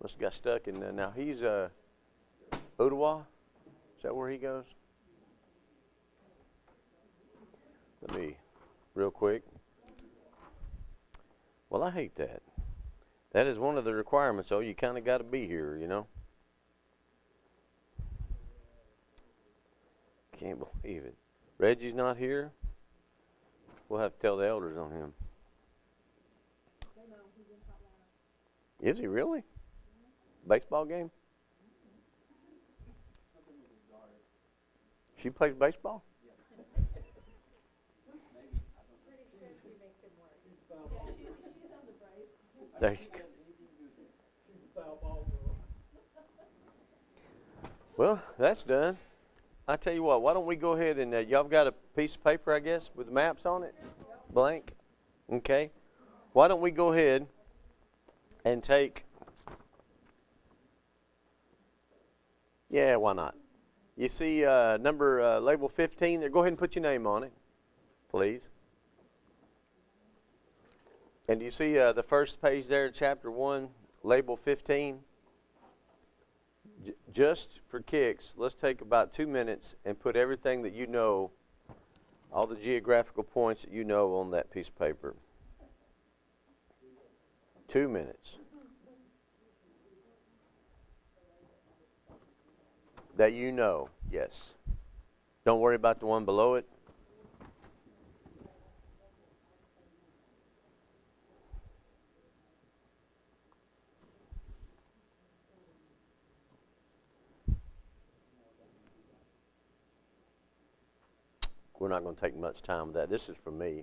Must have got stuck in there. Now he's Ottawa. Is that where he goes? Let me, real quick. Well, I hate that. That is one of the requirements, though. You kind of got to be here, you know. Can't believe it. Reggie's not here. We'll have to tell the elders on him. Is he really? Baseball game? She plays baseball? There you go. Well, that's done. I tell you what, why don't we go ahead and, y'all got a piece of paper, I guess, with maps on it? Blank? Okay. Why don't we go ahead and take, yeah, why not? You see number label 15 there. Go ahead and put your name on it, please. And do you see the first page there, chapter 1, label 15? Just for kicks, let's take about 2 minutes and put everything that you know, all the geographical points that you know on that piece of paper. 2 minutes. That you know, yes. Don't worry about the one below it. We're not going to take much time with that. This is for me.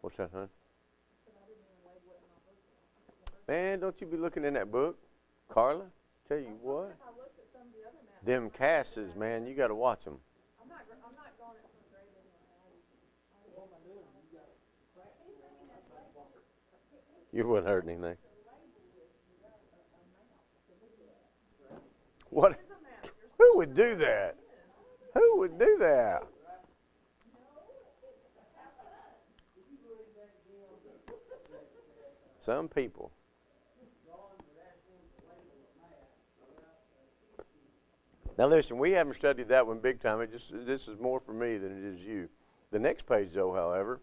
What's that, huh? Man, don't you be looking in that book, Carla? Tell you what, them Casses, man, you got to watch them. I'm not going it from grade anyway. You wouldn't hurt anything. What? Who would do that? Who would do that? Some people. Now listen, we haven't studied that one big time. This is more for me than it is you. The next page, though, however.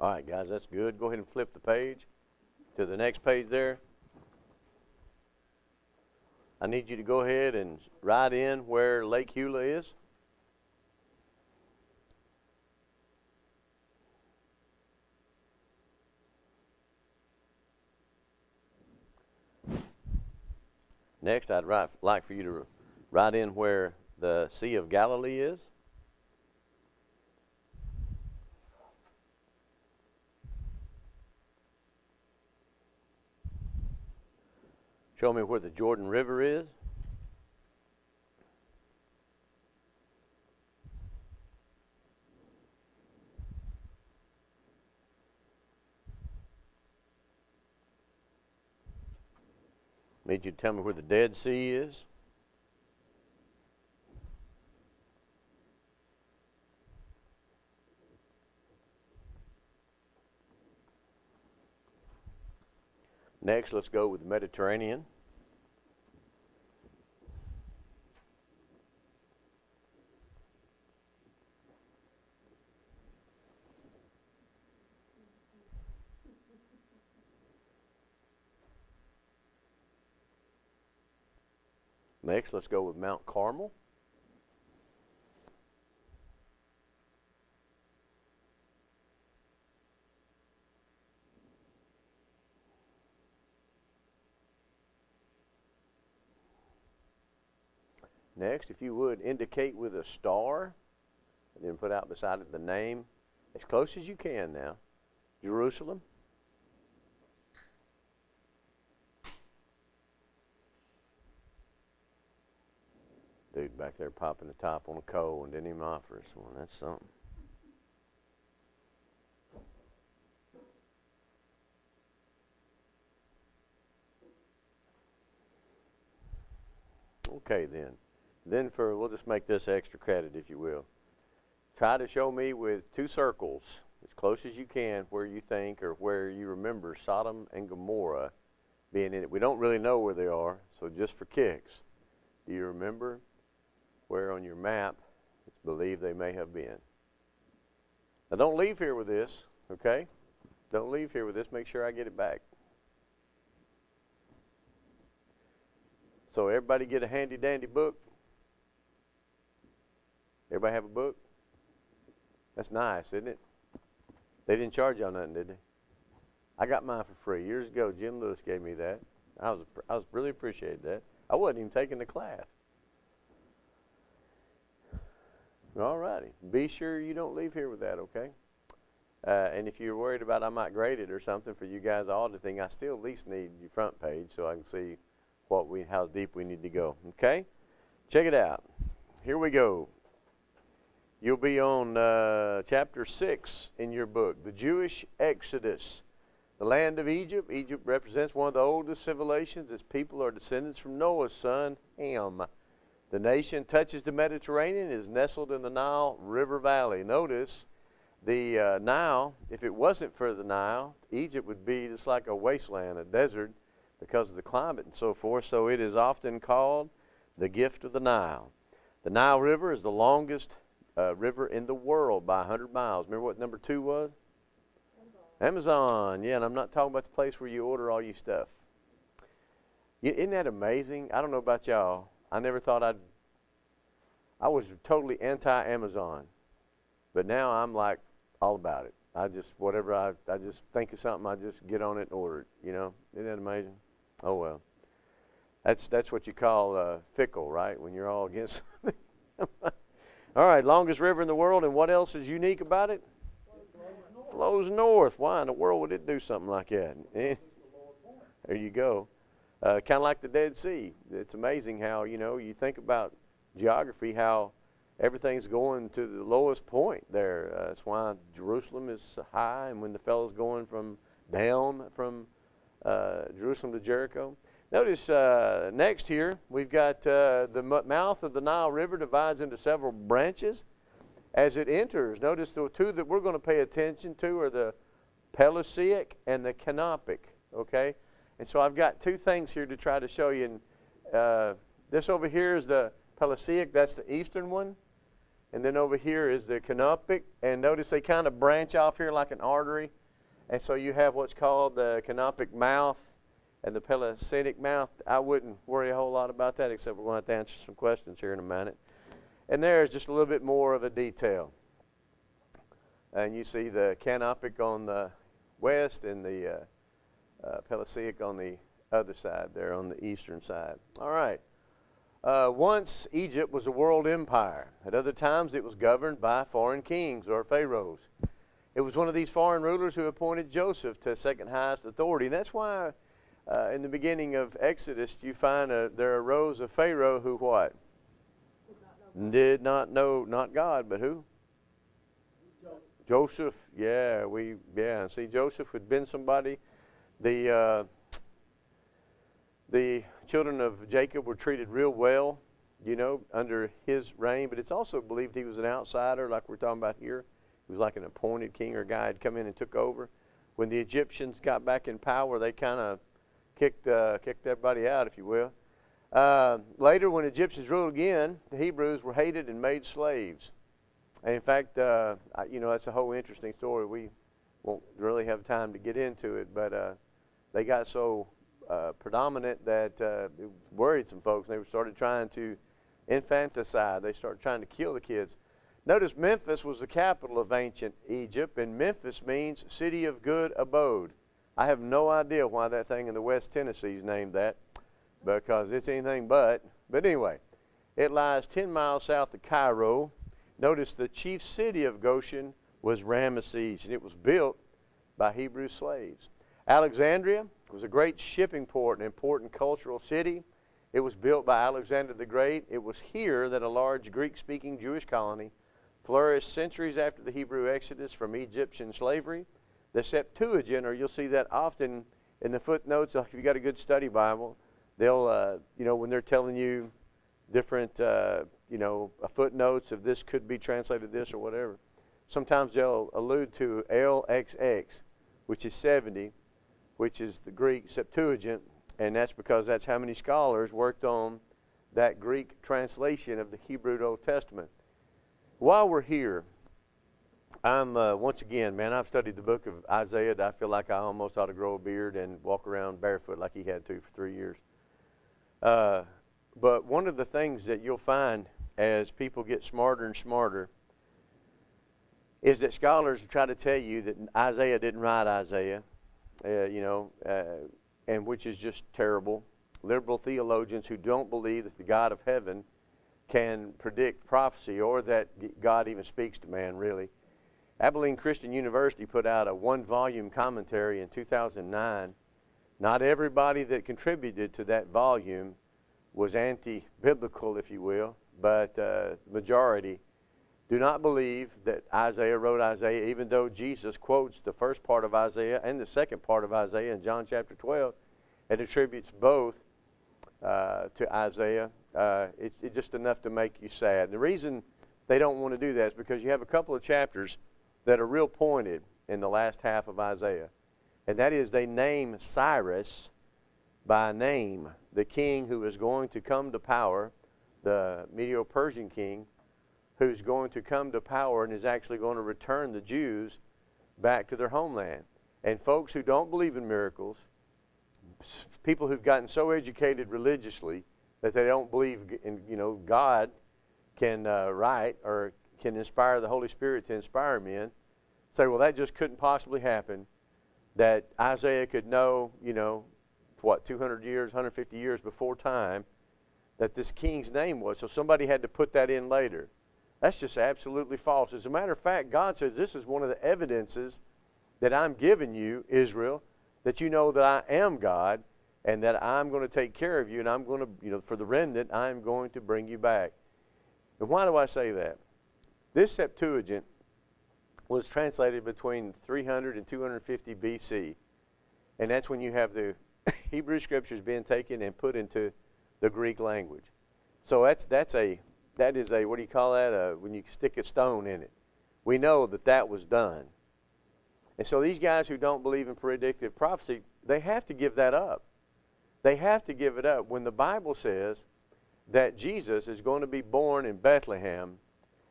All right, guys, that's good. Go ahead and flip the page to the next page there. I need you to go ahead and write in where Lake Eula is. Next, I'd like for you to write in where the Sea of Galilee is. Show me where the Jordan River is. Need you to tell me where the Dead Sea is. Next, let's go with the Mediterranean. Next, let's go with Mount Carmel. Next, if you would, indicate with a star, and then put out beside it the name, as close as you can now. Jerusalem. Dude back there popping the top on a coal and didn't even offer us one. That's something. Okay, then. We'll just make this extra credit, if you will. Try to show me with two circles, as close as you can, where you think or where you remember Sodom and Gomorrah being in it. We don't really know where they are, so just for kicks, do you remember where on your map it's believed they may have been? Now, don't leave here with this, okay? Don't leave here with this. Make sure I get it back. So everybody get a handy-dandy book? Everybody have a book? That's nice, isn't it? They didn't charge y'all nothing, did they? I got mine for free. Years ago, Jim Lewis gave me that. I was really appreciated that. I wasn't even taking the class. All righty. Be sure you don't leave here with that, okay? And if you're worried about I might grade it or something for you guys auditing, I still at least need your front page so I can see how deep we need to go. Okay? Check it out. Here we go. You'll be on chapter 6 in your book, the Jewish Exodus. The land of Egypt. Egypt represents one of the oldest civilizations. Its people are descendants from Noah's son, Ham. The nation touches the Mediterranean and is nestled in the Nile River Valley. Notice the Nile, if it wasn't for the Nile, Egypt would be just like a wasteland, a desert, because of the climate and so forth. So it is often called the gift of the Nile. The Nile River is the longest river in the world by 100 miles. Remember what number 2 was? Amazon. Yeah, and I'm not talking about the place where you order all your stuff. Isn't that amazing? I don't know about y'all. I never thought I was totally anti-Amazon. But now I'm like all about it. I just think of something, I just get on it and order it, you know. Isn't that amazing? Oh, well. That's what you call fickle, right? When you're all against something. All right, longest river in the world, and what else is unique about it? Flows north. Why in the world would it do something like that? There you go. Kind of like the Dead Sea. It's amazing how, you think about geography, how everything's going to the lowest point there. That's why Jerusalem is high, and when the fellow's going down from Jerusalem to Jericho. Notice next here, we've got the mouth of the Nile River divides into several branches as it enters. Notice the two that we're going to pay attention to are the Pellucid and the Canopic, okay? And so I've got two things here to try to show you. And, this over here is the Pellucid, that's the eastern one. And then over here is the Canopic. And notice they kind of branch off here like an artery. And so you have what's called the Canopic mouth and the Pellucid mouth. I wouldn't worry a whole lot about that, except we're going to have to answer some questions here in a minute. And there's just a little bit more of a detail. And you see the Canopic on the west and the Pellucid on the other side there, on the eastern side. All right. Once Egypt was a world empire. At other times it was governed by foreign kings or pharaohs. It was one of these foreign rulers who appointed Joseph to second highest authority. And that's why in the beginning of Exodus you find there arose a Pharaoh who what? Did not know, not God, but who? Joseph. Yeah, see, Joseph had been somebody. The children of Jacob were treated real well, under his reign. But it's also believed he was an outsider, like we're talking about here. He was like an appointed king or guy had come in and took over. When the Egyptians got back in power, they kind of kicked everybody out, if you will. Later, when Egyptians ruled again, the Hebrews were hated and made slaves. And in fact, that's a whole interesting story. We won't really have time to get into it, but they got so predominant that it worried some folks. They started trying to infanticide. They started trying to kill the kids. Notice Memphis was the capital of ancient Egypt, and Memphis means city of good abode. I have no idea why that thing in the West Tennessee is named that, because it's anything but. But anyway, it lies 10 miles south of Cairo. Notice the chief city of Goshen was Ramesses, and it was built by Hebrew slaves. Alexandria was a great shipping port, an important cultural city. It was built by Alexander the Great. It was here that a large Greek-speaking Jewish colony flourished centuries after the Hebrew exodus from Egyptian slavery. The Septuagint, or you'll see that often in the footnotes, if you've got a good study Bible, they'll, when they're telling you different, footnotes of this could be translated this or whatever, sometimes they'll allude to LXX, which is 70, which is the Greek Septuagint, and that's because that's how many scholars worked on that Greek translation of the Hebrew Old Testament. While we're here, I'm, once again, man, I've studied the book of Isaiah. I feel like I almost ought to grow a beard and walk around barefoot like he had to for 3 years. But one of the things that you'll find as people get smarter and smarter is that scholars try to tell you that Isaiah didn't write Isaiah, and which is just terrible. Liberal theologians who don't believe that the God of heaven can predict prophecy or that God even speaks to man, really. Abilene Christian University put out a 1-volume commentary in 2009. Not everybody that contributed to that volume was anti-biblical, if you will, but the majority do not believe that Isaiah wrote Isaiah, even though Jesus quotes the first part of Isaiah and the second part of Isaiah in John chapter 12 and attributes both to Isaiah. It's just enough to make you sad. And the reason they don't want to do that is because you have a couple of chapters that are real pointed in the last half of Isaiah. And that is they name Cyrus by name, the king who is going to come to power, the Medo-Persian king, who's going to come to power and is actually going to return the Jews back to their homeland. And folks who don't believe in miracles, people who've gotten so educated religiously that they don't believe in, God can write or can inspire the Holy Spirit to inspire men, say, well, that just couldn't possibly happen, that Isaiah could know, 200 years, 150 years before time, that this king's name was. So somebody had to put that in later. That's just absolutely false. As a matter of fact, God says this is one of the evidences that I'm giving you, Israel, that you know that I am God and that I'm going to take care of you, and I'm going to, for the remnant, I'm going to bring you back. And why do I say that? This Septuagint was translated between 300 and 250 BC. And that's when you have the Hebrew scriptures being taken and put into the Greek language. So that is a, what do you call that? When you stick a stone in it. We know that that was done. And so these guys who don't believe in predictive prophecy, they have to give that up. They have to give it up. When the Bible says that Jesus is going to be born in Bethlehem,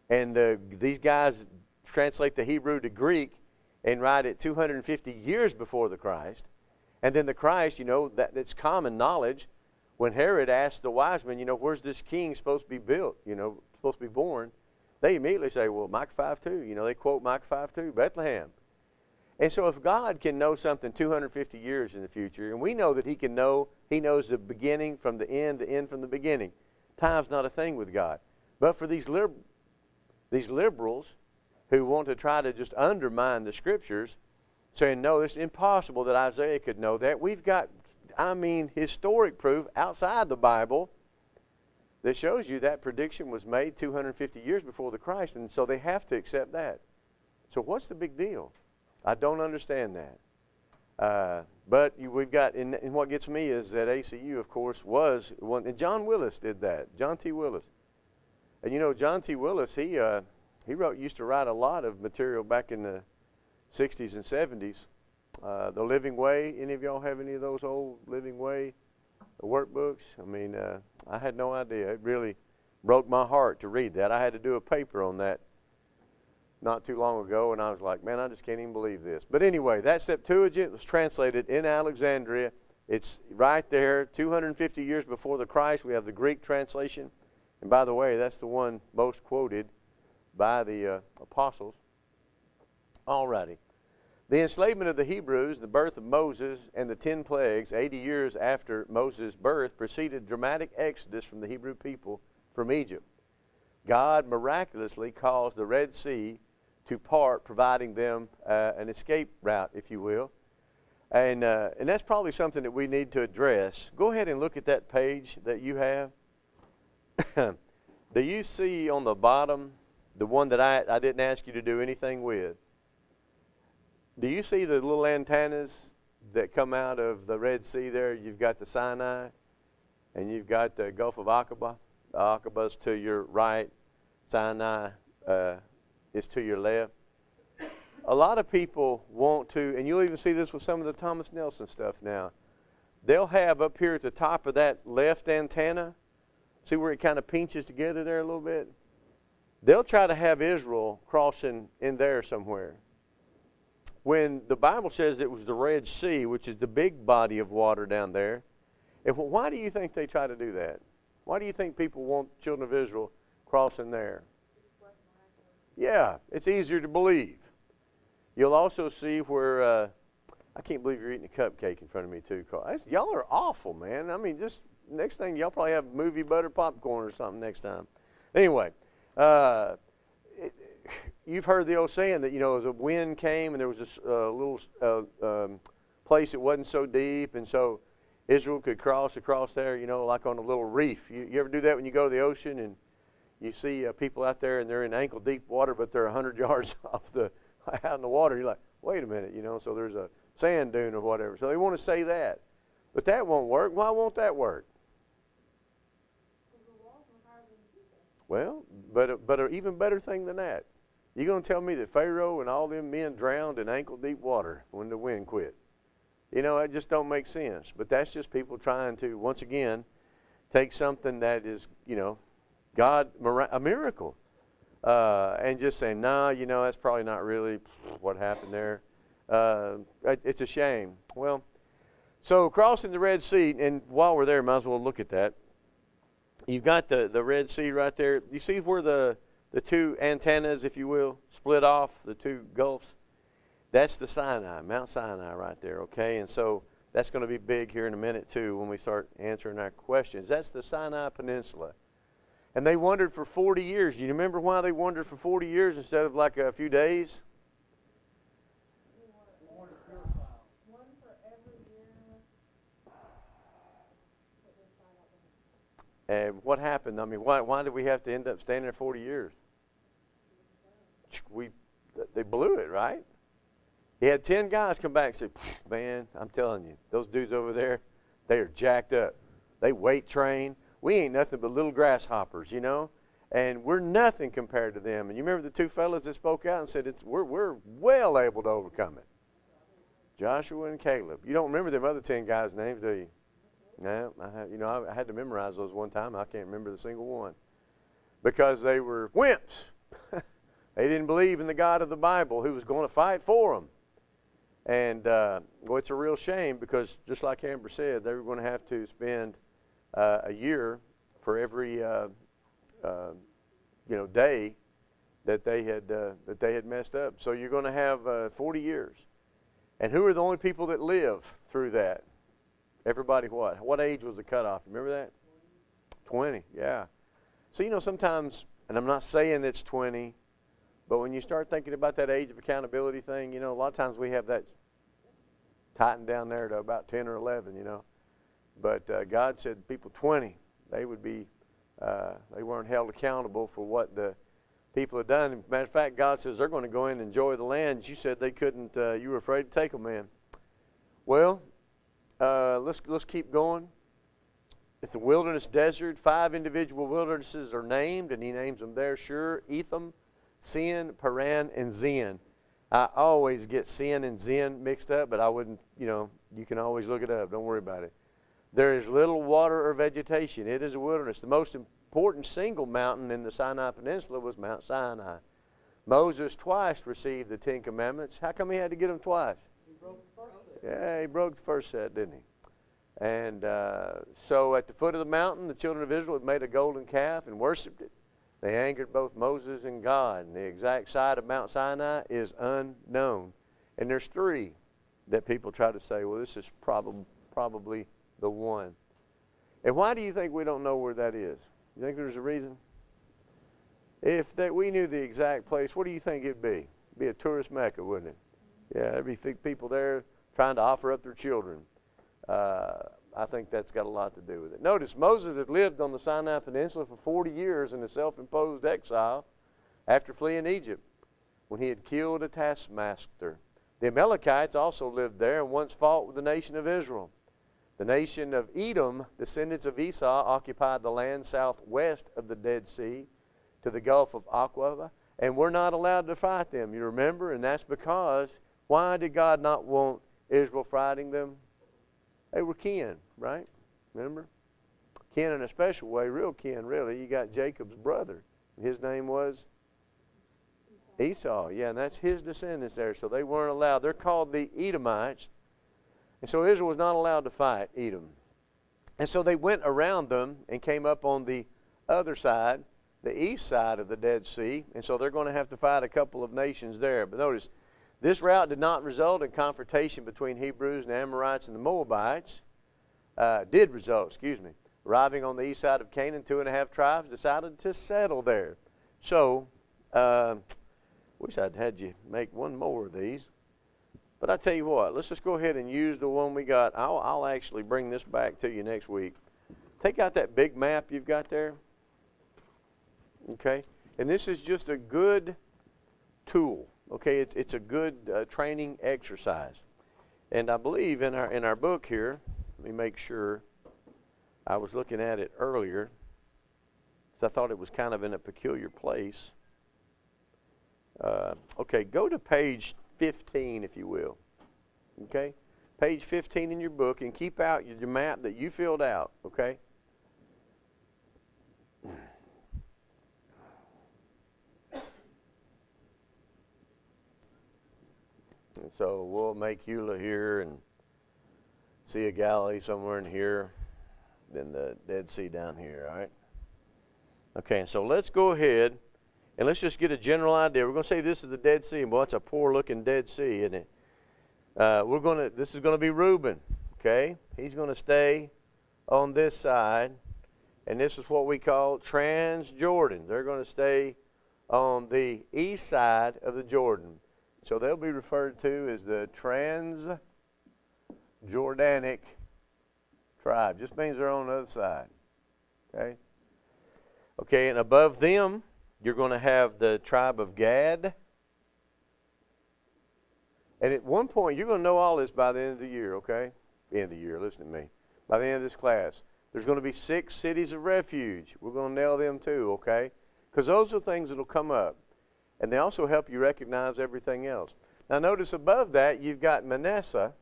and these guys translate the Hebrew to Greek and write it 250 years before the Christ, and then the Christ, that's common knowledge. When Herod asked the wise men, where's this king supposed to be built, supposed to be born, they immediately say, well, Micah 5:2, they quote Micah 5:2, Bethlehem. And so if God can know something 250 years in the future, and we know that he knows the beginning from the end from the beginning. Time's not a thing with God. But for these liberals who want to try to just undermine the scriptures, saying, no, it's impossible that Isaiah could know that, we've got, historic proof outside the Bible that shows you that prediction was made 250 years before the Christ, and so they have to accept that. So what's the big deal? I don't understand that. But we've got, and what gets me is that ACU, of course, was one, and John Willis did that, John T. Willis. And John T. Willis, he used to write a lot of material back in the 60s and 70s. The Living Way, any of y'all have any of those old Living Way workbooks? I had no idea. It really broke my heart to read that. I had to do a paper on that not too long ago, and I was like, man, I just can't even believe this. But anyway, that Septuagint was translated in Alexandria It's right there, 250 years before the Christ. We have the Greek translation. And by the way, that's the one most quoted by the apostles. Alrighty. The enslavement of the Hebrews, the birth of Moses, and the 10 plagues, 80 years after Moses' birth, preceded dramatic exodus from the Hebrew people from Egypt. God miraculously caused the Red Sea to part, providing them an escape route, if you will. And that's probably something that we need to address. Go ahead and look at that page that you have. Do you see on the bottom, the one that I didn't ask you to do anything with? Do you see the little antennas that come out of the Red Sea there? You've got the Sinai, and you've got the Gulf of Aqaba. Aqaba's to your right. Sinai is to your left. A lot of people want to, and you'll even see this with some of the Thomas Nelson stuff now. They'll have up here at the top of that left antenna, see where it kind of pinches together there a little bit? They'll try to have Israel crossing in there somewhere. When the Bible says it was the Red Sea, which is the big body of water down there, and why do you think they try to do that? Why do you think people want children of Israel crossing there? Yeah, it's easier to believe. You'll also see where, I can't believe you're eating a cupcake in front of me too, Carl. Y'all are awful, man. I mean, just next thing, y'all probably have movie butter popcorn or something next time. Anyway, you've heard the old saying that, as a wind came and there was this little place that wasn't so deep, and so Israel could cross across there, like on a little reef. You ever do that when you go to the ocean and you see people out there and they're in ankle deep water, but they're 100 yards out in the water? You're like, wait a minute, so there's a sand dune or whatever. So they want to say that. But that won't work. Why won't that work? Well, but an even better thing than that. You're going to tell me that Pharaoh and all them men drowned in ankle deep water when the wind quit? That just don't make sense. But that's just people trying to, once again, take something that is, God, a miracle, and just saying, no, that's probably not really what happened there. It's a shame. Well, so crossing the Red Sea, and while we're there, might as well look at that. You've got the Red Sea right there. You see where the two antennas, if you will, split off, the two gulfs? That's the Sinai, Mount Sinai right there, okay? And so that's going to be big here in a minute, too, when we start answering our questions. That's the Sinai Peninsula. And they wandered for 40 years. Do you remember why they wandered for 40 years instead of like a few days? One for every year. And what happened? I mean, why did we have to end up staying there 40 years? They blew it, right? He had 10 guys come back and say, man, I'm telling you, those dudes over there, they are jacked up. They weight train. We ain't nothing but little grasshoppers, and we're nothing compared to them. And you remember the two fellas that spoke out and said, we're well able to overcome it. Joshua and Caleb. You don't remember them other 10 guys' names, do you? No, I had to memorize those one time. I can't remember the single one. Because they were wimps. They didn't believe in the God of the Bible who was going to fight for them. And, it's a real shame because, just like Amber said, they were going to have to spend a year for every, day that they had messed up. So you're going to have 40 years. And who are the only people that live through that? Everybody what? What age was the cutoff? Remember that? 20, yeah. So, sometimes, and I'm not saying it's 20, but when you start thinking about that age of accountability thing, a lot of times we have that tightened down there to about 10 or 11, But God said people 20, they would be, they weren't held accountable for what the people had done. Matter of fact, God says they're going to go in and enjoy the land. You said they couldn't, you were afraid to take them in. Well, let's keep going. At the wilderness desert, 5 individual wildernesses are named, and he names them there: Shur, Etham, Sin, Paran, and Zin. I always get Sin and Zin mixed up, but I wouldn't, you can always look it up. Don't worry about it. There is little water or vegetation. It is a wilderness. The most important single mountain in the Sinai Peninsula was Mount Sinai. Moses twice received the 10 Commandments. How come he had to get them twice? He broke the first set. Yeah, he broke the first set, didn't he? And so at the foot of the mountain, the children of Israel had made a golden calf and worshipped it. They angered both Moses and God. And the exact site of Mount Sinai is unknown. And there's three that people try to say, well, this is probably the one. And why do you think we don't know where that is? You think there's a reason? If we knew the exact place, what do you think it'd be? It'd be a tourist mecca, wouldn't it? Yeah, there'd be people there trying to offer up their children. I think that's got a lot to do with it. Notice, Moses had lived on the Sinai Peninsula for 40 years in a self-imposed exile after fleeing Egypt when he had killed a taskmaster. The Amalekites also lived there and once fought with the nation of Israel. The nation of Edom, descendants of Esau, occupied the land southwest of the Dead Sea to the Gulf of Aqaba, and we're not allowed to fight them, you remember? And that's because, why did God not want Israel fighting them? They were kin, right? Remember? Kin in a special way, real kin, really. You got Jacob's brother. His name was Esau. Yeah, and that's his descendants there, so they weren't allowed. They're called the Edomites. And so Israel was not allowed to fight Edom. And so they went around them and came up on the other side, the east side of the Dead Sea. And so they're going to have to fight a couple of nations there. But notice, this route did not result in confrontation between Hebrews and Amorites and the Moabites. Arriving on the east side of Canaan, 2.5 tribes decided to settle there. So, wish I'd had you make one more of these. But I tell you what, let's just go ahead and use the one we got. I'll actually bring this back to you next week. Take out that big map you've got there. Okay? And this is just a good tool. Okay? It's a good training exercise. And I believe in our book here, let me make sure. I was looking at it earlier, because I thought it was kind of in a peculiar place. Okay, go to page 15, if you will. Okay? Page 15 in your book, and keep out your map that you filled out, okay? And so we'll make Eula here and Sea of Galilee somewhere in here, then the Dead Sea down here, all right? Okay, so let's go ahead and let's just get a general idea. We're going to say this is the Dead Sea. Boy, it's a poor-looking Dead Sea, isn't it? This is going to be Reuben, okay? He's going to stay on this side, and this is what we call Transjordan. They're going to stay on the east side of the Jordan. So they'll be referred to as the Transjordanic tribe. Just means they're on the other side, okay? Okay, and above them, you're going to have the tribe of Gad. And at one point, you're going to know all this by the end of the year, okay? End of the year, listen to me. By the end of this class, there's going to be 6 cities of refuge. We're going to nail them too, okay? Because those are things that will come up. And they also help you recognize everything else. Now notice above that, you've got Manasseh.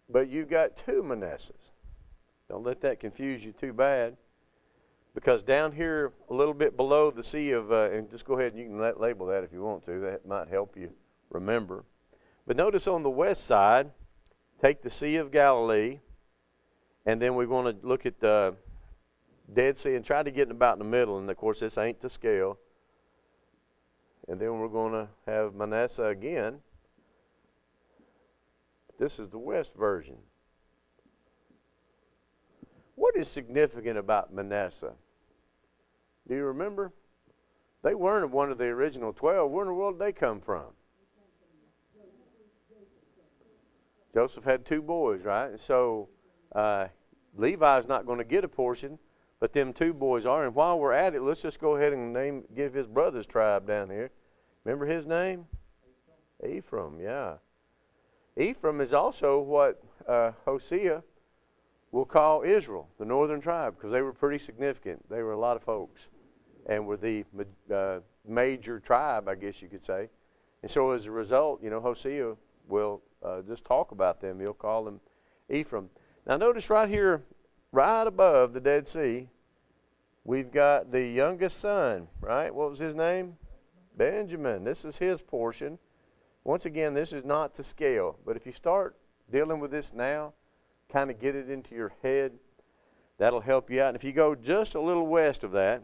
But you've got 2 Manassehs. Don't let that confuse you too bad. Because down here, a little bit below the Sea of, and just go ahead and you can label that if you want to. That might help you remember. But notice on the west side, take the Sea of Galilee. And then we want to look at the Dead Sea and try to get about in the middle. And of course, this ain't to scale. And then we're going to have Manasseh again. This is the west version. What is significant about Manasseh? Do you remember? They weren't one of the original 12. Where in the world did they come from? Joseph had 2 boys, right? So Levi's not going to get a portion, but them 2 boys are. And while we're at it, let's just go ahead and give his brother's tribe down here. Remember his name? Ephraim, yeah. Ephraim is also what Hosea will call Israel, the northern tribe, because they were pretty significant. They were a lot of folks and were the major tribe, I guess you could say. And so as a result, you know, Hosea will just talk about them. He'll call them Ephraim. Now notice right here, right above the Dead Sea, we've got the youngest son, right? What was his name? Benjamin. This is his portion. Once again, this is not to scale, but if you start dealing with this now, kind of get it into your head, that'll help you out. And if you go just a little west of that,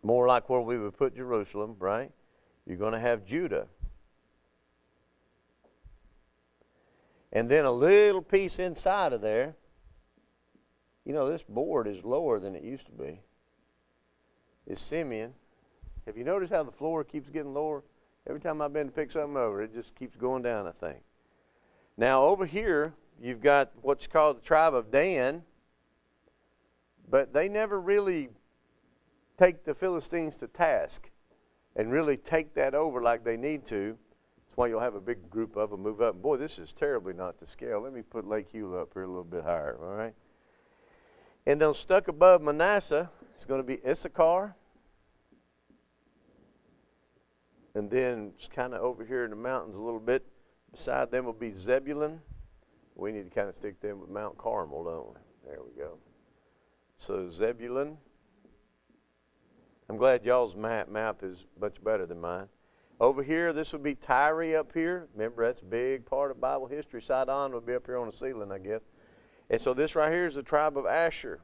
more like where we would put Jerusalem, right? You're going to have Judah. And then a little piece inside of there, you know, this board is lower than it used to be. It's Simeon. Have you noticed how the floor keeps getting lower? Every time I've been to pick something over, it just keeps going down, I think. Now, over here, you've got what's called the tribe of Dan, but they never really take the Philistines to task and really take that over like they need to. That's why you'll have a big group of them move up. Boy, this is terribly not to scale. Let me put Lake Hewlett up here a little bit higher, all right? And then stuck above Manasseh is going to be Issachar. And then just kind of over here in the mountains a little bit, beside them will be Zebulun. We need to kind of stick them with Mount Carmel, don't we? There we go. So Zebulun. I'm glad y'all's map is much better than mine. Over here, this will be Tyre up here. Remember, that's a big part of Bible history. Sidon will be up here on the ceiling, I guess. And so this right here is the tribe of Asher.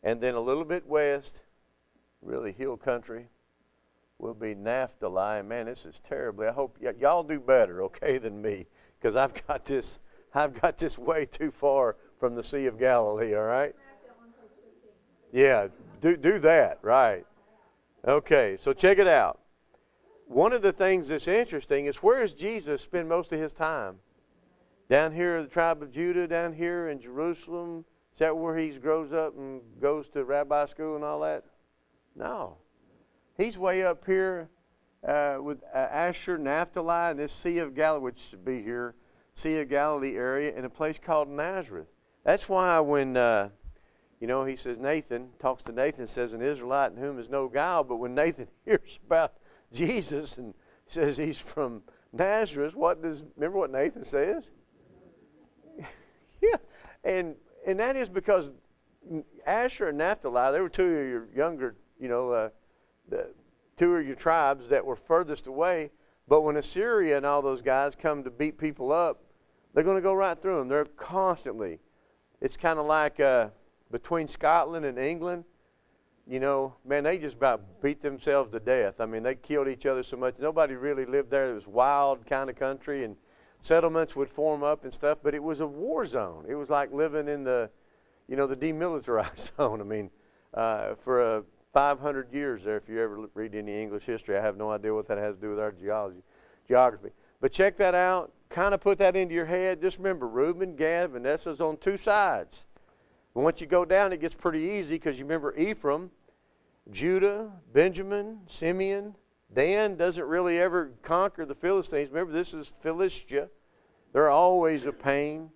And then a little bit west, really hill country, will be Naphtali. Man, this is terribly. I hope y'all do better, okay, than me, because I've got this way too far from the Sea of Galilee. All right. Yeah, do that, right? Okay, so check it out. One of the things that's interesting is, where does Jesus spend most of his time? Down here, the tribe of Judah, down here in Jerusalem. Is that where he grows up and goes to rabbi school and all that? No. He's way up here with Asher, Naphtali, and this Sea of Galilee, which should be here, Sea of Galilee area, in a place called Nazareth. That's why when, he says, Nathan, talks to Nathan, says, an Israelite in whom is no guile. But when Nathan hears about Jesus and says he's from Nazareth, remember what Nathan says? Yeah, and that is because Asher and Naphtali, they were two of your younger, the two of your tribes that were furthest away. But when Assyria and all those guys come to beat people up, they're going to go right through them. They're constantly. It's kind of like between Scotland and England, man, they just about beat themselves to death. I mean, they killed each other so much. Nobody really lived there. It was wild kind of country, and settlements would form up and stuff, but it was a war zone. It was like living in the demilitarized zone. I mean, for 500 years there, if you ever read any English history. I have no idea what that has to do with our geography. But check that out. Kind of put that into your head. Just remember, Reuben, Gad, Manasseh's on two sides. And once you go down, it gets pretty easy, because you remember Ephraim, Judah, Benjamin, Simeon. Dan doesn't really ever conquer the Philistines. Remember, this is Philistia. They're always a pain.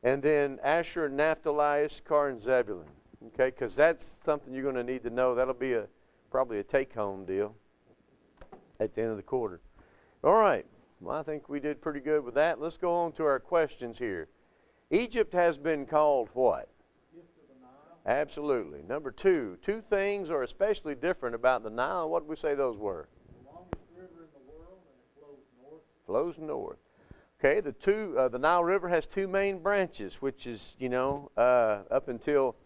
And then Asher, Naphtali, Issachar, and Zebulun. Okay, because that's something you're going to need to know. That'll be probably a take-home deal at the end of the quarter. All right. Well, I think we did pretty good with that. Let's go on to our questions here. Egypt has been called what? Absolutely. Number two things are especially different about the Nile. What did we say those were? The longest river in the world, and it flows north. Flows north. Okay, the Nile River has two main branches, which is, up until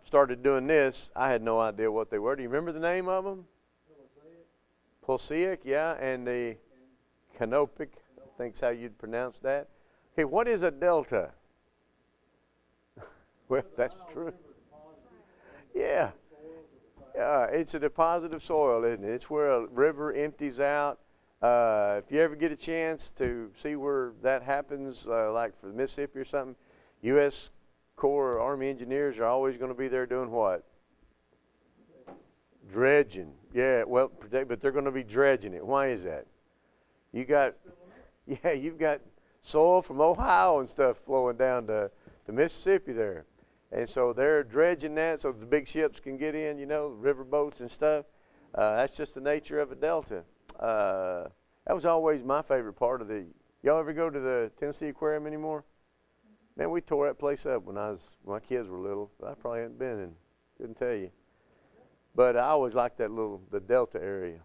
started doing this, I had no idea what they were. Do you remember the name of them? Pulseic, yeah, and the Canopic, I think's how you'd pronounce that. Okay, what is a delta? Well, that's true. Yeah. It's a deposit of soil, isn't it? It's where a river empties out. If you ever get a chance to see where that happens, like for Mississippi or something, U.S. Corps Army engineers are always going to be there doing what? Dredging. Yeah, well, but they're going to be dredging it. Why is that? You've got soil from Ohio and stuff flowing down to Mississippi there. And so they're dredging that so the big ships can get in, river boats and stuff. That's just the nature of a delta. That was always my favorite part of y'all ever go to the Tennessee Aquarium anymore? Man, we tore that place up when my kids were little. I probably hadn't been and couldn't tell you. But I always liked the delta area,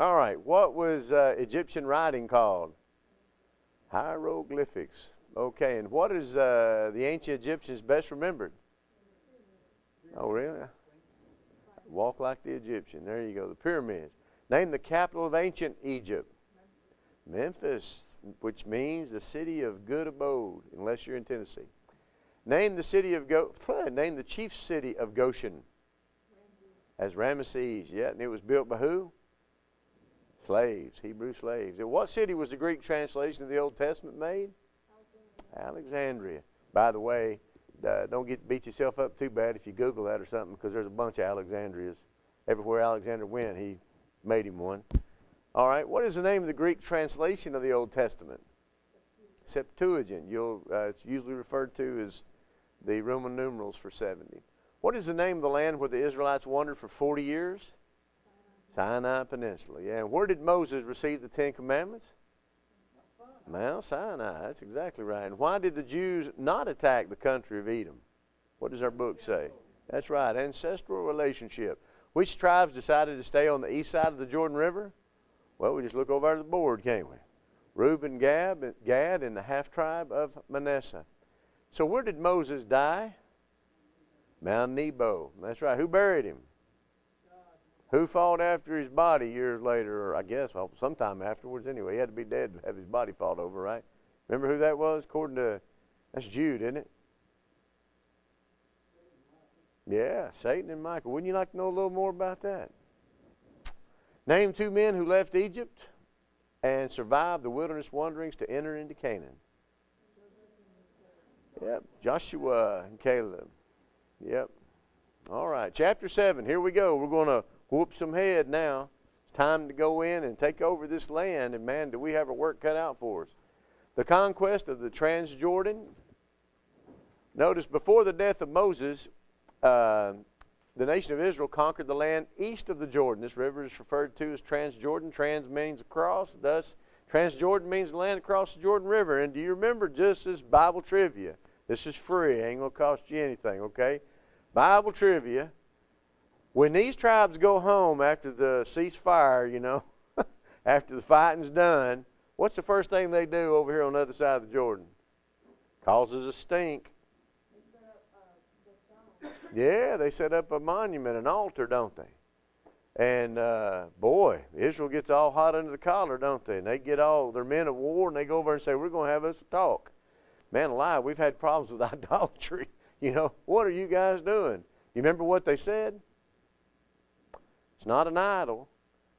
All right, what was Egyptian writing called? Hieroglyphics. Okay, and what is the ancient Egyptians best remembered? Oh, really? Walk like the Egyptian. There you go, the pyramids. Name the capital of ancient Egypt. Memphis, which means the city of good abode, unless you're in Tennessee. Name the chief city of Goshen. As Ramesses. Yeah, and it was built by who? Slaves, Hebrew slaves. And what city was the Greek translation of the Old Testament made? Alexandria. By the way, don't beat yourself up too bad if you Google that or something, because there's a bunch of Alexandrias. Everywhere Alexander went, he made him one. All right, what is the name of the Greek translation of the Old Testament? Septuagint. It's usually referred to as the Roman numerals for 70. What is the name of the land where the Israelites wandered for 40 years? Sinai Peninsula. Yeah, and where did Moses receive the Ten Commandments? Mount Sinai. That's exactly right. And why did the Jews not attack the country of Edom? What does our book say? That's right, ancestral relationship. Which tribes decided to stay on the east side of the Jordan River? Well, we just look over the board, can't we? Reuben, Gad, and the half-tribe of Manasseh. So where did Moses die? Mount Nebo. That's right. Who buried him? Who fought after his body years later, or I guess sometime afterwards anyway? He had to be dead to have his body fought over, right? Remember who that was? That's Jude, isn't it? Yeah, Satan and Michael. Wouldn't you like to know a little more about that? Name two men who left Egypt and survived the wilderness wanderings to enter into Canaan. Yep, Joshua and Caleb. Yep. All right, chapter 7. Here we go. We're going to whoop some head now. It's time to go in and take over this land, and man, do we have our work cut out for us. The conquest of the Transjordan. Notice before the death of Moses, the nation of Israel conquered the land east of the Jordan. This river is referred to as Transjordan. Trans means across, thus Transjordan means the land across the Jordan River. And do you remember, just this Bible trivia? This is free, ain't gonna cost you anything, okay? Bible trivia. When these tribes go home after the ceasefire, after the fighting's done, what's the first thing they do over here on the other side of the Jordan? Causes a stink. Yeah, they set up a monument, an altar, don't they? And boy, Israel gets all hot under the collar, don't they? And they get all their men of war, and they go over and say, we're going to have us a talk. Man alive, we've had problems with idolatry. What are you guys doing? You remember what they said? It's not an idol,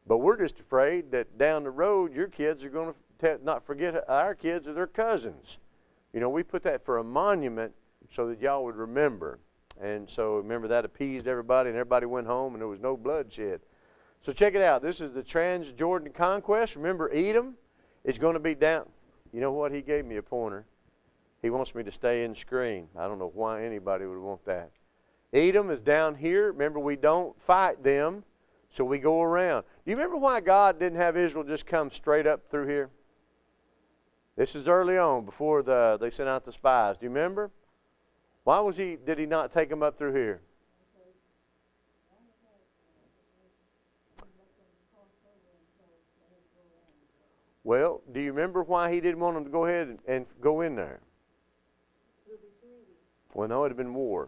but we're just afraid that down the road your kids are going to not forget our kids are their cousins. We put that for a monument so that y'all would remember. And so remember, that appeased everybody, and everybody went home, and there was no bloodshed. So check it out. This is the Transjordan conquest. Remember, Edom is going to be down. You know what? He gave me a pointer. He wants me to stay in screen. I don't know why anybody would want that. Edom is down here. Remember, we don't fight them, so we go around. Do you remember why God didn't have Israel just come straight up through here? This is early on, before they sent out the spies. Do you remember? Why did he not take them up through here? Well, do you remember why he didn't want them to go ahead and go in there? Well, no, it had been war.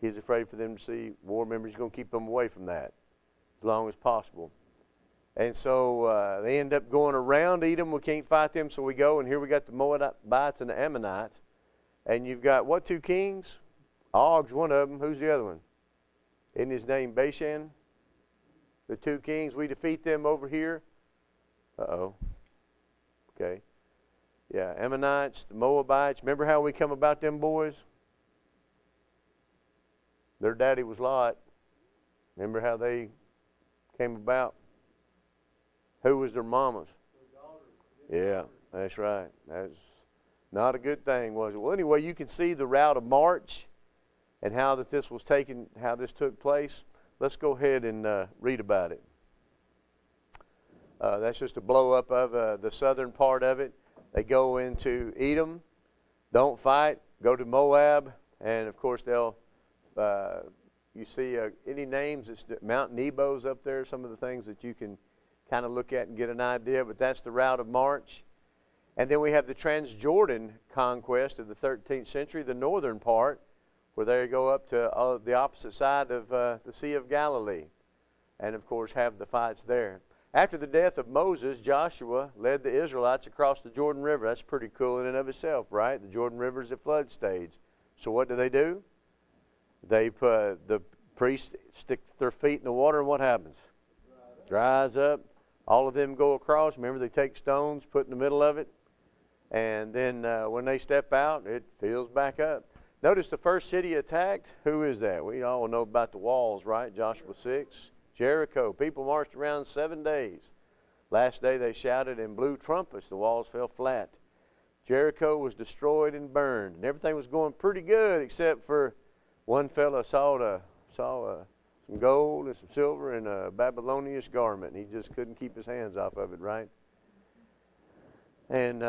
He's afraid for them to see war. Remember, he's going to keep them away from that as long as possible. And so they end up going around Edom. We can't fight them, so we go. And here we got the Moabites and the Ammonites. And you've got what two kings? Og's one of them. Who's the other one? Isn't his name Bashan? The two kings, we defeat them over here. Uh-oh. Okay. Yeah, Ammonites, the Moabites. Remember how we come about them boys? Their daddy was Lot. Remember how they came about? Who was their mamas? Yeah, that's right. That's not a good thing, was it? Well, anyway, you can see the route of march and how this was taken, how this took place. Let's go ahead and read about it. That's just a blow up of the southern part of it. They go into Edom, don't fight, go to Moab, and of course they'll, you see any names, Mount Nebo's up there, some of the things that you can kind of look at and get an idea, but that's the route of march. And then we have the Transjordan conquest of the 13th century, the northern part, where they go up to the opposite side of the Sea of Galilee, and of course have the fights there. After the death of Moses, Joshua led the Israelites across the Jordan River. That's pretty cool in and of itself, right? The Jordan River is at flood stage. So what do? They put, the priests stick their feet in the water, and what happens? Dries up. All of them go across. Remember, they take stones, put in the middle of it, and then when they step out, it fills back up. Notice the first city attacked. Who is that? We all know about the walls, right? Joshua 6. Jericho. People marched around 7 days. Last day they shouted and blew trumpets. The walls fell flat. Jericho was destroyed and burned. And everything was going pretty good except for one fellow saw some gold and some silver in a Babylonian garment. And he just couldn't keep his hands off of it, right? And,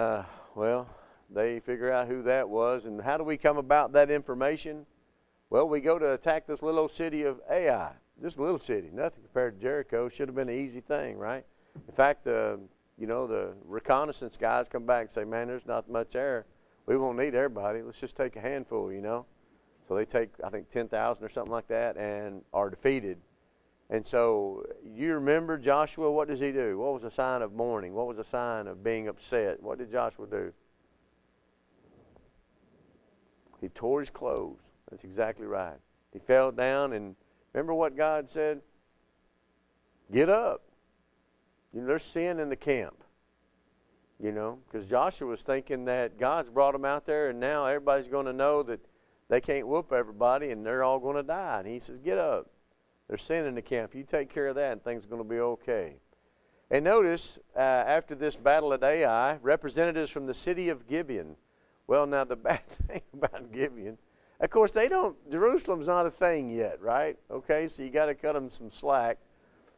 well, they figure out who that was. And how do we come about that information? Well, we go to attack this little old city of Ai. Just a little city, nothing compared to Jericho. Should have been an easy thing, right? In fact, the reconnaissance guys come back and say, man, there's not much there. We won't need everybody. Let's just take a handful, So they take, I think, 10,000 or something like that and are defeated. And so you remember Joshua, what does he do? What was a sign of mourning? What was a sign of being upset? What did Joshua do? He tore his clothes. That's exactly right. He fell down, and remember what God said? Get up. There's sin in the camp. Because Joshua was thinking that God's brought them out there, and now everybody's going to know that they can't whoop everybody, and they're all going to die. And he says, get up. There's sin in the camp. You take care of that, and things are going to be okay. And notice, after this battle at Ai, representatives from the city of Gibeon. Well, now the bad thing about Gibeon, of course, Jerusalem's not a thing yet, right? Okay, so you got to cut them some slack.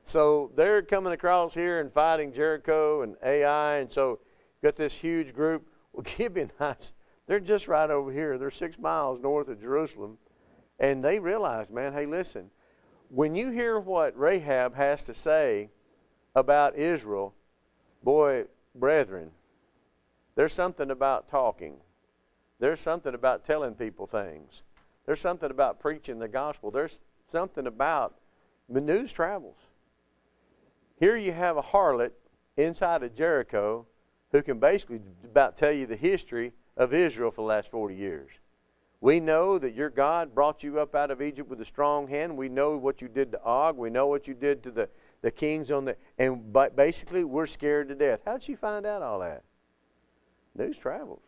So they're coming across here and fighting Jericho and Ai, and so you got this huge group. Well, Gibeonites, they're just right over here. They're 6 miles north of Jerusalem, and they realize, man, hey, listen, when you hear what Rahab has to say about Israel, boy, brethren, there's something about talking. There's something about telling people things. There's something about preaching the gospel. There's something about the news travels. Here you have a harlot inside of Jericho who can basically about tell you the history of Israel for the last 40 years. We know that your God brought you up out of Egypt with a strong hand. We know what you did to Og. We know what you did to the kings and basically we're scared to death. How'd she find out all that? News travels.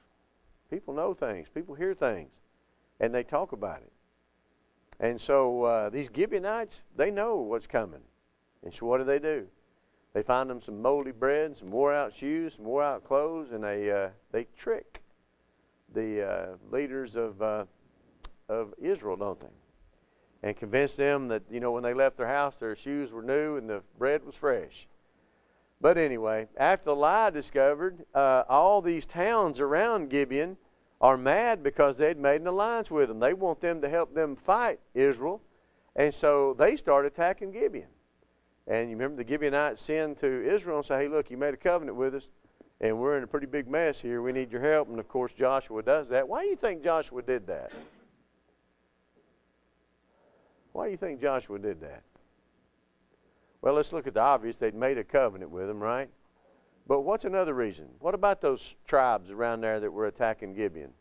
People know things. People hear things. And they talk about it. And so these Gibeonites, they know what's coming. And so what do? They find them some moldy bread, some wore-out shoes, some wore-out clothes, and they trick the leaders of Israel, don't they? And convince them that, when they left their house, their shoes were new and the bread was fresh. But anyway, after the lie discovered, all these towns around Gibeon are mad because they'd made an alliance with them. They want them to help them fight Israel. And so they start attacking Gibeon. And you remember the Gibeonites send to Israel and say, hey, look, you made a covenant with us, and we're in a pretty big mess here. We need your help. And, of course, Joshua does that. Why do you think Joshua did that? Why do you think Joshua did that? Well, let's look at the obvious. They'd made a covenant with them, right? But what's another reason? What about those tribes around there that were attacking Gibeon?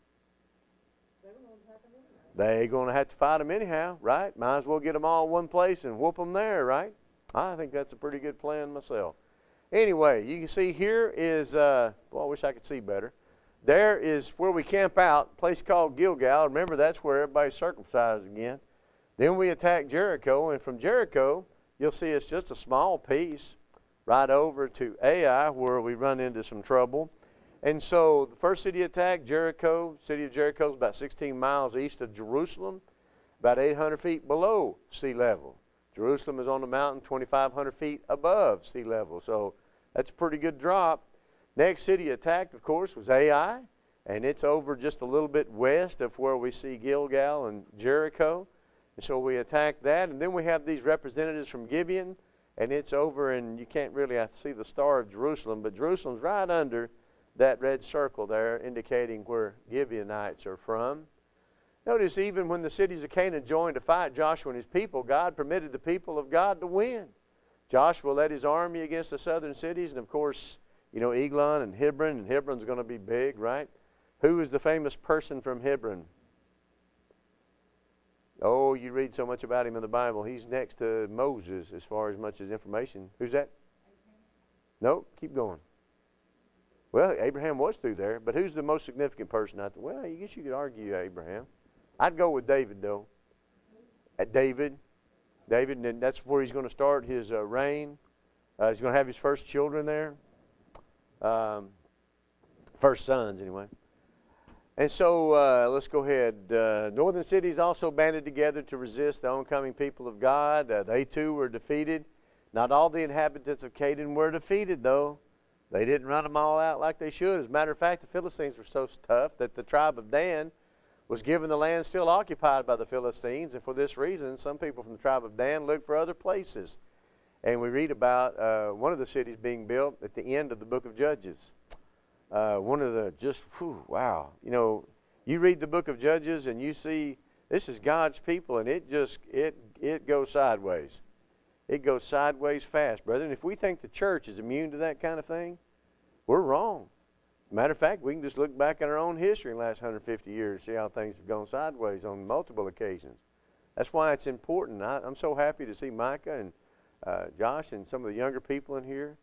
They're going to have to fight them anyhow, right? Might as well get them all in one place and whoop them there, right? I think that's a pretty good plan myself. Anyway, you can see here is, well, I wish I could see better. There is where we camp out, a place called Gilgal. Remember, that's where everybody's circumcised again. Then we attack Jericho, and from Jericho, you'll see it's just a small piece right over to Ai, where we run into some trouble. And so the first city attack, Jericho. City of Jericho is about 16 miles east of Jerusalem, about 800 feet below sea level. Jerusalem is on the mountain 2,500 feet above sea level, so that's a pretty good drop. Next city attacked, of course, was Ai, and it's over just a little bit west of where we see Gilgal and Jericho. And so we attacked that, and then we have these representatives from Gibeon, and it's over, and you can't really see the Star of Jerusalem, but Jerusalem's right under that red circle there, indicating where Gibeonites are from. Notice even when the cities of Canaan joined to fight Joshua and his people, God permitted the people of God to win. Joshua led his army against the southern cities, and of course, you know, Eglon and Hebron's going to be big, right? Who is the famous person from Hebron? Oh, you read so much about him in the Bible. He's next to Moses as far as much as information. Who's that? Nope, keep going. Well, Abraham was through there, but who's the most significant person out there? Well, I guess you could argue Abraham. I'd go with David, though. David, and that's where he's going to start his reign. He's going to have his first children there. First sons, anyway. And so let's go ahead. Northern cities also banded together to resist the oncoming people of God. They too were defeated. Not all the inhabitants of Canaan were defeated, though. They didn't run them all out like they should. As a matter of fact, the Philistines were so tough that the tribe of Dan was given the land still occupied by the Philistines. And for this reason, some people from the tribe of Dan looked for other places. And we read about one of the cities being built at the end of the book of Judges. One of the wow. You know, you read the book of Judges and you see this is God's people, and it goes sideways. It goes sideways fast, brethren. If we think the church is immune to that kind of thing, we're wrong. Matter of fact, we can just look back at our own history in the last 150 years and see how things have gone sideways on multiple occasions. That's why it's important. I'm so happy to see Micah and Josh and some of the younger people in here,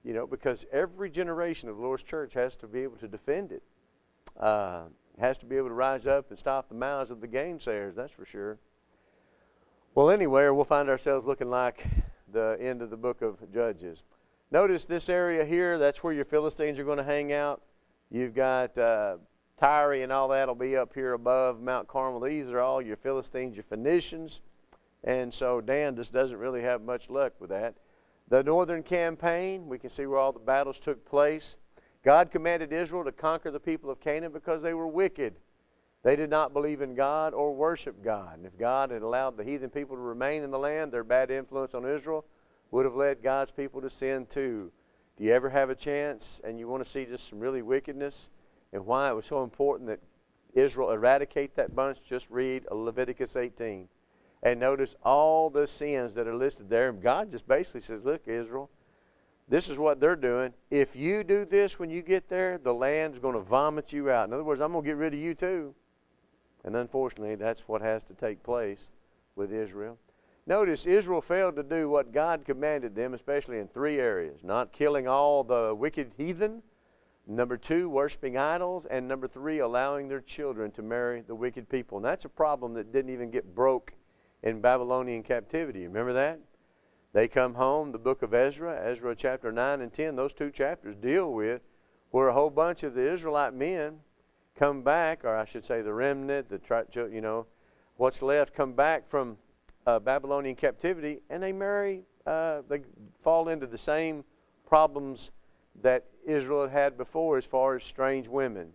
you know, because every generation of the Lord's church has to be able to defend it, has to be able to rise up and stop the mouths of the gainsayers, that's for sure. Well, anyway, we'll find ourselves looking like the end of the book of Judges. Notice this area here, that's where your Philistines are going to hang out. You've got Tyre and all that will be up here above Mount Carmel. These are all your Philistines, your Phoenicians. And so Dan just doesn't really have much luck with that. The northern campaign, we can see where all the battles took place. God commanded Israel to conquer the people of Canaan because they were wicked. They did not believe in God or worship God. And if God had allowed the heathen people to remain in the land, their bad influence on Israel would have led God's people to sin too. Do you ever have a chance and you want to see just some really wickedness and why it was so important that Israel eradicate that bunch? Just read Leviticus 18. And notice all the sins that are listed there. And God just basically says, look, Israel, this is what they're doing. If you do this when you get there, the land's going to vomit you out. In other words, I'm going to get rid of you too. And unfortunately, that's what has to take place with Israel. Notice Israel failed to do what God commanded them, especially in three areas. Not killing all the wicked heathen. Number 2, worshiping idols. And number 3, allowing their children to marry the wicked people. And that's a problem that didn't even get broke in Babylonian captivity. Remember that? They come home, the book of Ezra chapter 9 and 10, those 2 chapters deal with where a whole bunch of the Israelite men come back, or I should say the remnant, you know, what's left, come back from Babylonian captivity, and they marry, they fall into the same problems that Israel had before as far as strange women.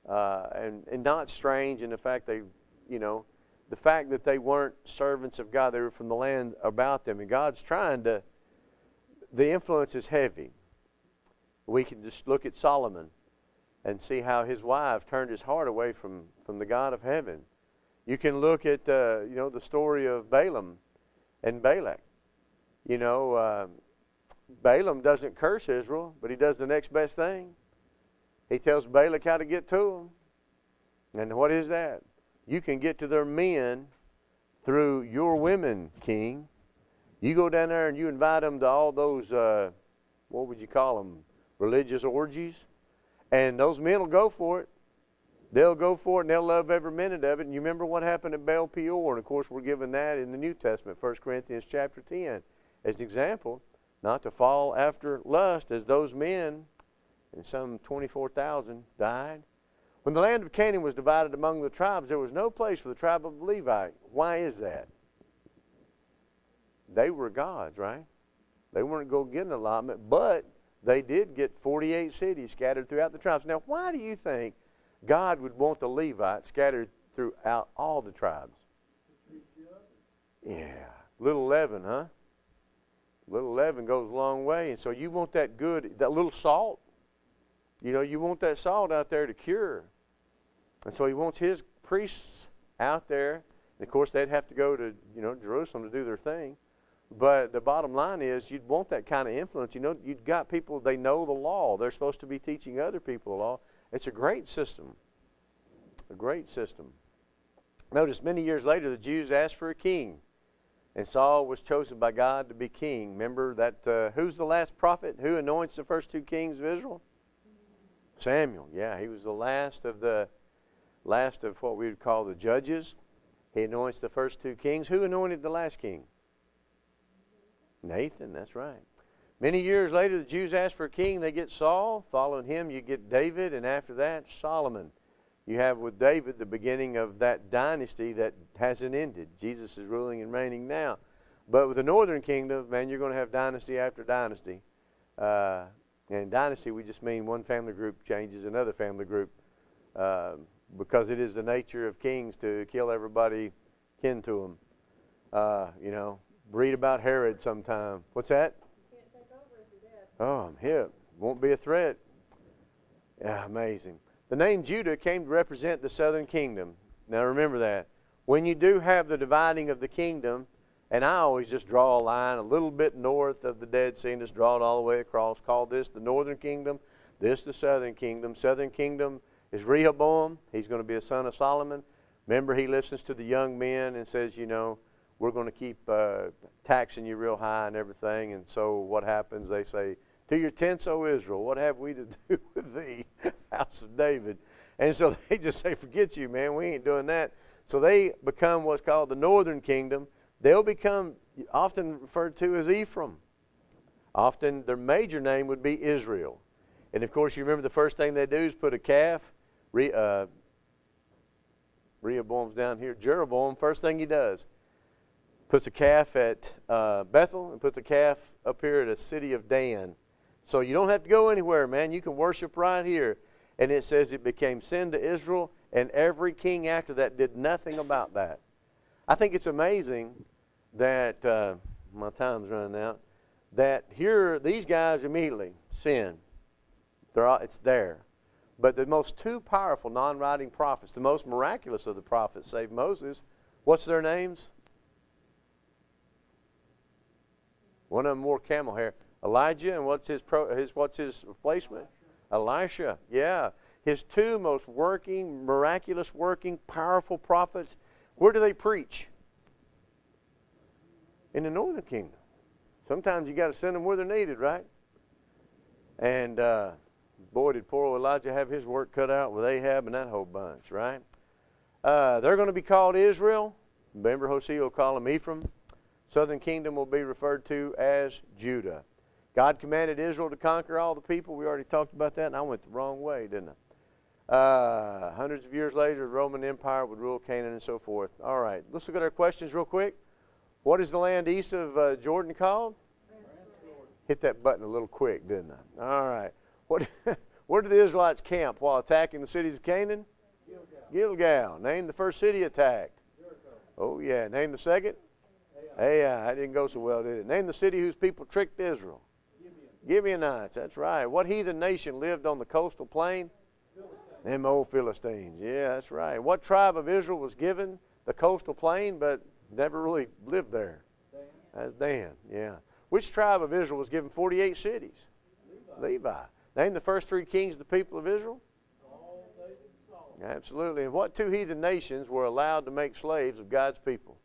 And not strange in the fact they, you know, the fact that they weren't servants of God, they were from the land about them. And God's trying to, the influence is heavy. We can just look at Solomon and see how his wife turned his heart away from the God of heaven. You can look at, you know, the story of Balaam and Balak. You know, Balaam doesn't curse Israel, but he does the next best thing. He tells Balak how to get to them. And what is that? You can get to their men through your women, king. You go down there and you invite them to all those, what would you call them, religious orgies. And those men will go for it. They'll go for it and they'll love every minute of it. And you remember what happened at Baal Peor. And of course we're given that in the New Testament, 1 Corinthians chapter 10. As an example, not to fall after lust as those men, and some 24,000 died. When the land of Canaan was divided among the tribes, there was no place for the tribe of Levi. Why is that? They were God's, right? They weren't going to get an allotment, but they did get 48 cities scattered throughout the tribes. Now, why do you think God would want the Levites scattered throughout all the tribes? Yeah, little leaven, huh? little leaven goes a long way. And so you want that good, that little salt. You know, you want that salt out there to cure. And so he wants his priests out there. And of course, they'd have to go to, you know, Jerusalem to do their thing. But the bottom line is you'd want that kind of influence. You know, you've got people, they know the law. They're supposed to be teaching other people the law. It's a great system. A great system. Notice many years later, the Jews asked for a king. And Saul was chosen by God to be king. Remember that, who's the last prophet? Who anoints the first 2 kings of Israel? Samuel. Yeah, he was the last of what we would call the judges. He anoints the first 2 kings. Who anointed the last king? Nathan, that's right. Many years later, the Jews asked for a king. They get Saul. Following him, you get David. And after that, Solomon. You have with David the beginning of that dynasty that hasn't ended. Jesus is ruling and reigning now. But with the northern kingdom, man, you're going to have dynasty after dynasty. And dynasty, we just mean one family group changes another family group. Because it is the nature of kings to kill everybody kin to them. You know, read about Herod sometime. What's that? You can't take over if you're dead. Oh, I'm hip. Won't be a threat. Yeah, amazing. The name Judah came to represent the southern kingdom. Now remember that. When you do have the dividing of the kingdom, and I always just draw a line a little bit north of the Dead Sea and just draw it all the way across, call this the northern kingdom, this the southern kingdom. Southern kingdom is Rehoboam. He's going to be a son of Solomon. Remember, he listens to the young men and says, you know, we're going to keep taxing you real high and everything. And so what happens? They say, to your tents, O Israel, what have we to do with thee, house of David? And so they just say, forget you, man, we ain't doing that. So they become what's called the northern kingdom. They'll become often referred to as Ephraim. Often their major name would be Israel. And of course, you remember the first thing they do is put a calf. Rehoboam's down here. Jeroboam, first thing he does, puts a calf at Bethel and puts a calf up here at a city of Dan. So you don't have to go anywhere, man. You can worship right here. And it says it became sin to Israel, and every king after that did nothing about that. I think it's amazing that, my time's running out, that here these guys immediately sin. It's there. But the most 2 powerful non-writing prophets, the most miraculous of the prophets, save Moses, what's their names? One of them wore camel hair. Elijah, and what's his replacement? Elisha. Yeah. His 2 most working, miraculous working, powerful prophets. Where do they preach? In the northern kingdom. Sometimes you got to send them where they're needed, right? And boy, did poor old Elijah have his work cut out with Ahab and that whole bunch, right? They're going to be called Israel. Remember, Hosea will call them Ephraim. Southern kingdom will be referred to as Judah. God commanded Israel to conquer all the people. We already talked about that, and I went the wrong way, didn't I? Hundreds of years later, the Roman Empire would rule Canaan and so forth. All right, let's look at our questions real quick. What is the land east of Jordan called? Hit that button a little quick, didn't I? All right. Where did the Israelites camp while attacking the cities of Canaan? Gilgal. Name the first city attacked. Jericho. Oh, yeah. Name the second? Ai. That didn't go so well, did it? Name the city whose people tricked Israel. Gibeonites, that's right. What heathen nation lived on the coastal plain? Them old Philistines. Yeah, that's right. What tribe of Israel was given the coastal plain but never really lived there? Dan. That's Dan, yeah. Which tribe of Israel was given 48 cities? Levi. Name the first 3 kings of the people of Israel? Saul, David, and Solomon. Absolutely. And what 2 heathen nations were allowed to make slaves of God's people?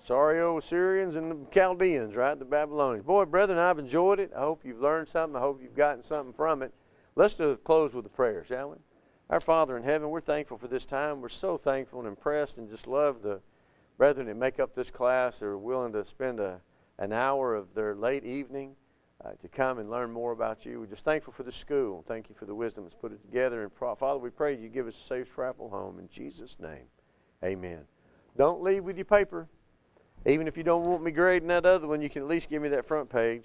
Syria. Assyrians and the Chaldeans, right? The Babylonians. Boy, brethren, I've enjoyed it. I hope you've learned something. I hope you've gotten something from it. Let's close with a prayer, shall we? Our Father in heaven, we're thankful for this time. We're so thankful and impressed and just love the brethren that make up this class. They're willing to spend an hour of their late evening to come and learn more about you. We're just thankful for the school. Thank you for the wisdom that's put it together. And Father, we pray you give us a safe travel home. In Jesus' name, amen. Don't leave with your paper. Even if you don't want me grading that other one, you can at least give me that front page.